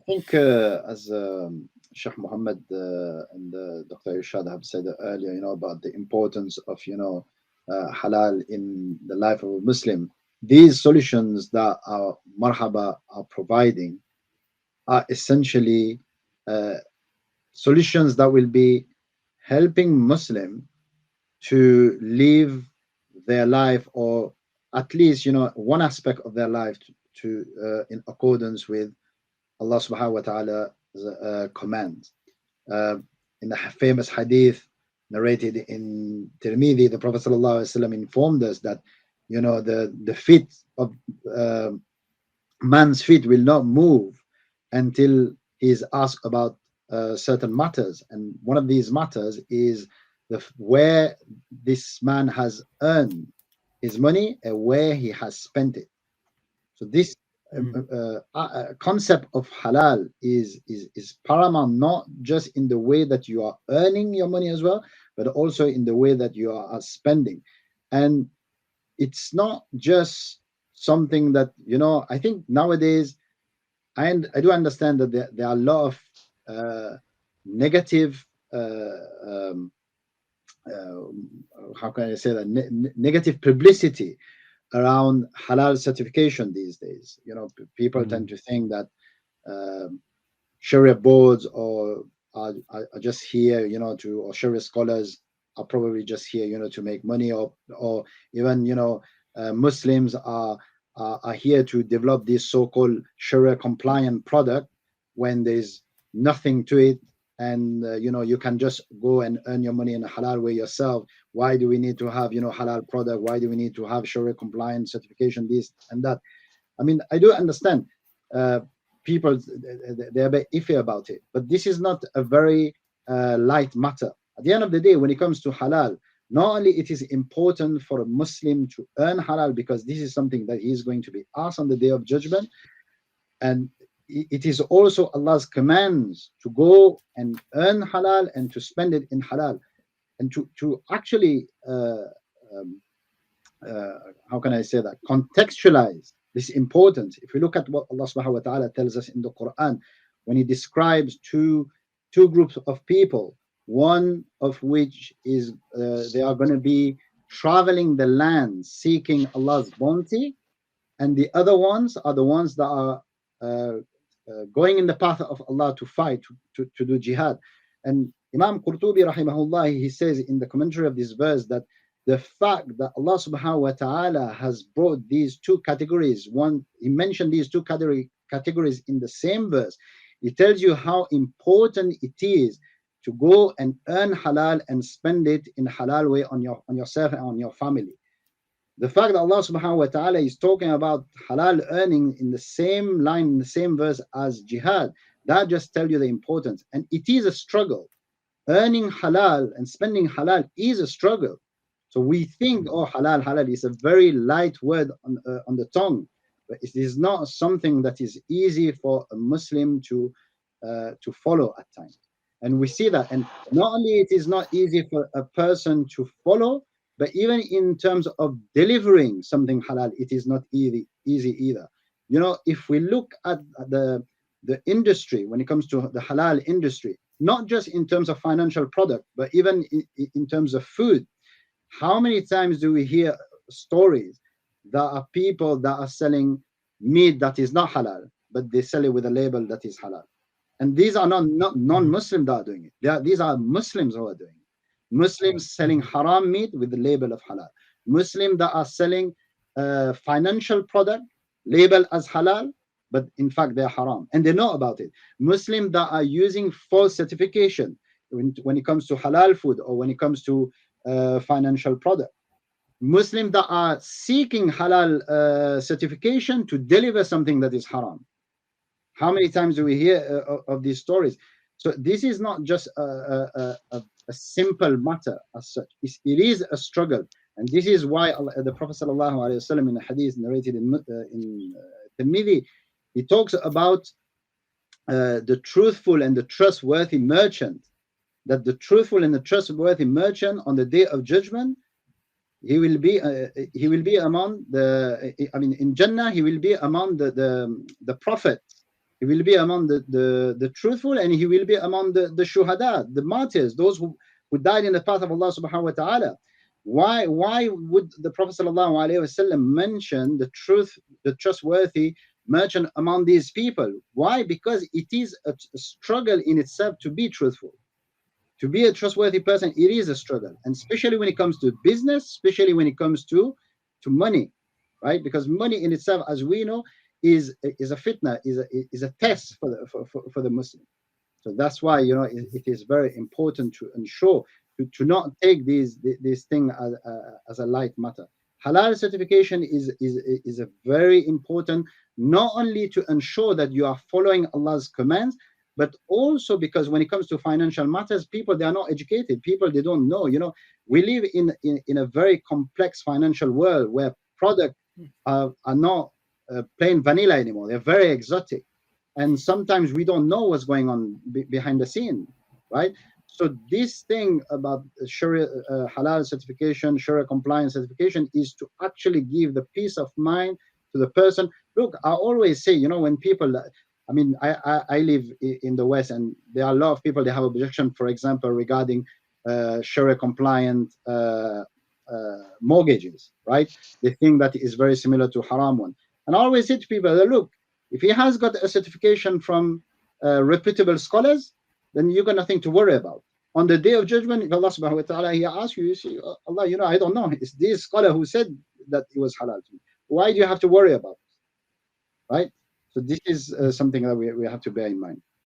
think as Sheikh Muhammad and Dr. Irshad have said earlier, about the importance of, halal in the life of a Muslim. These solutions that our Marhaba are providing are essentially uh, solutions that will be helping Muslim to live their life, or at least, one aspect of their life to in accordance with Allah subhanahu wa ta'ala's command. Uh, in the famous hadith narrated in Tirmidhi, the Prophet sallallahu alaihi wasallam informed us that, the feet of uh, man's feet will not move until he is asked about certain matters, and one of these matters is where this man has earned his money and where he has spent it. So this concept of halal is paramount, not just in the way that you are earning your money as well, but also in the way that you are spending. And it's not just something that, I think nowadays, I do understand that there are a lot of negative um, how can I say that, negative publicity around halal certification these days. People tend Mm, to think that um, Sharia boards are just here, or Sharia scholars are probably just here, to make money, or even, Muslims are here to develop this so-called Sharia compliant product when there's nothing to it, and you can just go and earn your money in a halal way yourself. Why do we need to have, halal product? Why do we need to have Sharia compliant certification, this and that? I mean, I do understand uh, people, they're a bit iffy about it, but this is not a very light matter. At the end of the day, when it comes to halal, not only it is important for a Muslim to earn halal, because this is something that he is going to be asked on the day of judgment, and it is also Allah's commands to go and earn halal and to spend it in halal, and to actually um, uh, how can I say that, contextualize this importance. If we look at what Allah subhanahu wa ta'ala tells us in the Quran, when He describes two groups of people, one of which is they are going to be traveling the land seeking Allah's bounty, and the other ones are the ones that are going in the path of Allah to fight, to do jihad. And Imam Qurtubi rahimahullah, he says in the commentary of this verse that the fact that Allah subhanahu wa ta'ala has brought these two categories, one, he mentioned these two categories in the same verse, it tells you how important it is to go and earn halal and spend it in a halal way on yourself and on your family. The fact that Allah subhanahu wa ta'ala is talking about halal earning in the same line, in the same verse as jihad, that just tells you the importance. And it is a struggle. Earning halal and spending halal is a struggle. So we think, mm, oh, halal, halal is a very light word on the tongue, but it is not something that is easy for a Muslim to follow at times. And we see that. And not only it is not easy for a person to follow, but even in terms of delivering something halal, it is not easy either. If we look at the industry, when it comes to the halal industry, not just in terms of financial product, but even in terms of food, how many times do we hear stories that are people that are selling meat that is not halal, but they sell it with a label that is halal? And these are not mm, non-Muslims that are doing it. These are Muslims who are doing it. Muslims selling mm, haram meat with the label of halal. Muslims that are selling financial product labeled as halal, but in fact they're haram, and they know about it. Muslims that are using false certification when it comes to halal food, or when it comes to financial product. Muslims that are seeking halal certification to deliver something that is haram. How many times do we hear of these stories? So this is not just a simple matter as such. It is a struggle, and this is why the Prophet sallallahu alaihi wasallam, in a hadith narrated in Tirmidhi, he talks about the truthful and the trustworthy merchant. That the truthful and the trustworthy merchant on the day of judgment, he will be among the, I mean, in Jannah he will be among the prophets He will be among the truthful, and he will be among the shuhada, the martyrs, those who died in the path of Allah subhanahu wa ta'ala. Why would the Prophet sallallahu alaihi wasallam mention the truth, the trustworthy merchant among these people? Why? Because it is a struggle in itself to be truthful. To be a trustworthy person, it is a struggle, and especially when it comes to business, especially when it comes to money, right? Because money in itself, as we know, is a fitna, is a test for the Muslim. So that's why, it is very important to ensure to not take these thing as a light matter. Halal certification is a very important, not only to ensure that you are following Allah's commands, but also because when it comes to financial matters, people, they are not educated. People, they don't know. We live in a very complex financial world where products are not plain vanilla anymore. They're very exotic, and sometimes we don't know what's going on behind the scene, right? So this thing about Sharia halal certification, Sharia compliance certification, is to actually give the peace of mind to the person. Look, I always say, when people, I mean, I live in the West, and there are a lot of people, they have objection, for example, regarding Sharia compliant mortgages, right? They think that is very similar to haram one. And I always say to people, look, if he has got a certification from reputable scholars, then you got nothing to worry about. On the day of judgment, if Allah subhanahu wa ta'ala, he asks you, you say, Allah, I don't know. It's this scholar who said that it was halal to me. Why do you have to worry about it? Right? So this is something that we have to bear in mind.